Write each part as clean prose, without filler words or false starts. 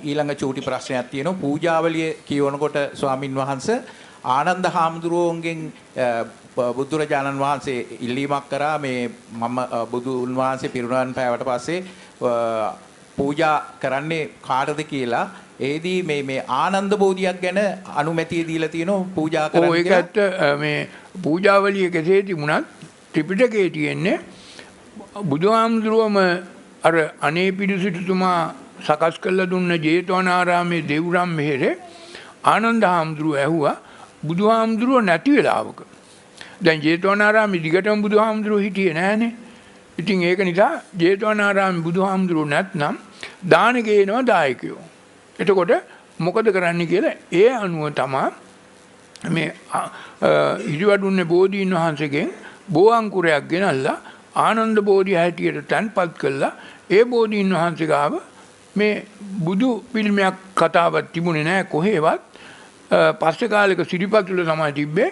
ඊළඟ චූටි ප්‍රශ්නයක් තියෙනවා. පූජාවලිය කියවනකොට ස්වාමින් වහන්සේ ආනන්ද හාමුදුරුවන්ගෙන් බුදුරජාණන් වහන්සේ ඉල්ලීමක් කරා මේ මම බුදුන් වහන්සේ පිරිනිවන් පෑවට පස්සේ පූජා කරන්නේ කාටද කියලා. ඒදී මේ ආනන්ද බෝධියක් ගැන අනුමැතිය දීලා තියෙනවා පූජා කරන්න කියලා. ඔය ඒකත් මේ පූජාවලිය කෙසේ තිබුණත් ත්‍රිපිටකයේ තියෙන්නේ බුදුහාමුදුරුවම අර අනේ පිළිසිටුතුමා සකස් කළ දුන්න ජේතවනාරාමේ දෙව්රම් මෙහෙරේ ආනන්ද හාමුදුරුව ඇහුවා බුදුහාමුදුරුව නැති වෙලාවක. දැන් ජේතවනාරාමේ දිගටම බුදුහාමුදුරුව හිටියේ නැහනේ. ඉතින් ඒක නිසා ජේතවනාරාමේ බුදුහාමුදුරුව නැත්නම් දාන ගේනවා දායකයෝ. එතකොට මොකද කරන්න කියලා ඒ අනුව තමයි මේ ඉරිවඩුන්නේ බෝධීන් වහන්සේගෙන් බෝ අංකුරයක් ගෙනල්ලා ආනන්ද බෝධිය හැටියට තැන්පත් කළා. ඒ බෝධීන් වහන්සේ ගාව මේ බුදු පිළිමයක් කතාවක් තිබුණේ නැහැ කොහෙවත්. පස්සේ කාලෙක සිරිපතුල තමයි තිබ්බේ.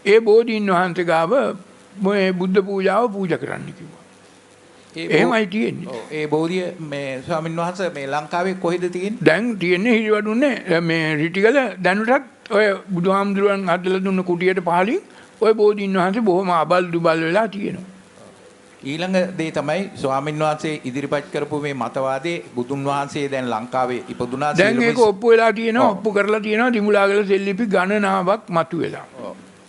ඒ බෝධීන් වහන්සේ ගාව මේ බුද්ධ පූජාව පූජා කරන්න කිව්වා. එහෙමයි තියෙන්නේ. ඒ බෝධිය මේ ස්වාමීන් වහන්සේ මේ ලංකාවේ කොහෙද තියෙන්නේ? දැන් තියෙන්නේ හිරිවඩුන්නේ මේ රිටිගල දැනුටත් ඔය බුදුහාමුදුරුවන් හදලා දුන්න කුටියට පහලින් ඔය බෝධීන් වහන්සේ බොහොම අබල් දුබල් වෙලා තියෙනවා. ඊළඟ දේ තමයි ස්වාමීන් වහන්සේ ඉදිරිපත් කරපු මේ මතවාදයේ බුදුන් වහන්සේ දැන් ලංකාවේ ඉපදුනා. දැන් ඒක ඔප්පු වෙලා තියෙනවා. ඔප්පු කරලා තියෙනවා. දිමුලාගල සෙල්ලිපි ගණනාවක් මතුවෙලා.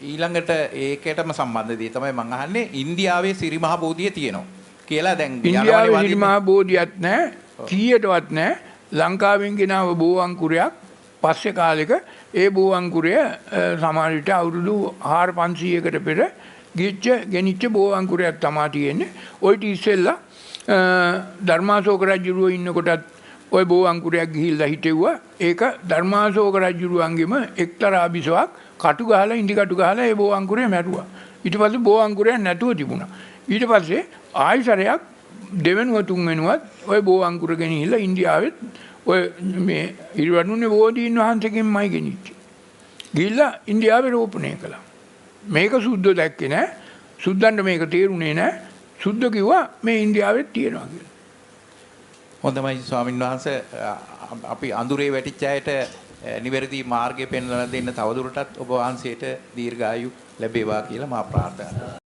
ඊළඟට ඒකටම සම්බන්ධ දේ තමයි මම අහන්නේ ඉන්දියාවේ සිරිමහ බෝධිය තියෙනවා කියලා. දැන් ඉන්දියාවේ සිරිමහ බෝධියක් නැහැ. කීයටවත් නැහැ. ලංකාවෙන් ගෙනාව බෝ අංකුරයක් පස්සේ කාලෙක ඒ බෝ අංකුරය සමහර විට අවුරුදු 4500කට පෙර ගෙනිච්ච බෝ අංකුරයක් තමයි තියෙන්නේ. ඔය ඉතිස්සෙල්ලා ධර්මාශෝක රජුරුව ඉන්නකොටත් ඔය බෝ අංකුරයක් ගිහිල්ලා හිටෙව්වා. ඒක ධර්මාශෝක රජුරුවන්ගෙම එක්තරා බිසවක් කටු ගහලා ඉඳි කටු ගහලා ඒ බෝ අංකුරය මැරුවා. ඊට පස්සේ බෝ අංකුරයක් නැතුව තිබුණා. ඊට පස්සේ ආයිසරයක් දෙවෙනුව තුන්වෙනුවත් ඔය බෝ අංකුර ගෙනහිල්ලා ඉන්දියාවෙත් ඔය මේ ඉරිවඩුන්නේ බෝධීන් වහන්සේගෙන්මයි ගෙනිච්චේ. ගිහිල්ලා ඉන්දියාවේ රෝපණය කළා. මේක සුද්ධ දැක්කේ නෑ. සුද්ධන්ට මේක තේරුනේ නෑ. සුද්ධ කිව්වා මේ ඉන්දියාවෙත් තියෙනවා කියලා. හොඳයි ස්වාමීන් වහන්සේ අපි අඳුරේ වැටිච්ච අයට නිවැරදි මාර්ගය පෙන්වලා දෙන්න තවදුරටත් ඔබ වහන්සේට දීර්ඝායු ලැබේවා කියලා මා ප්‍රාර්ථනා කරනවා.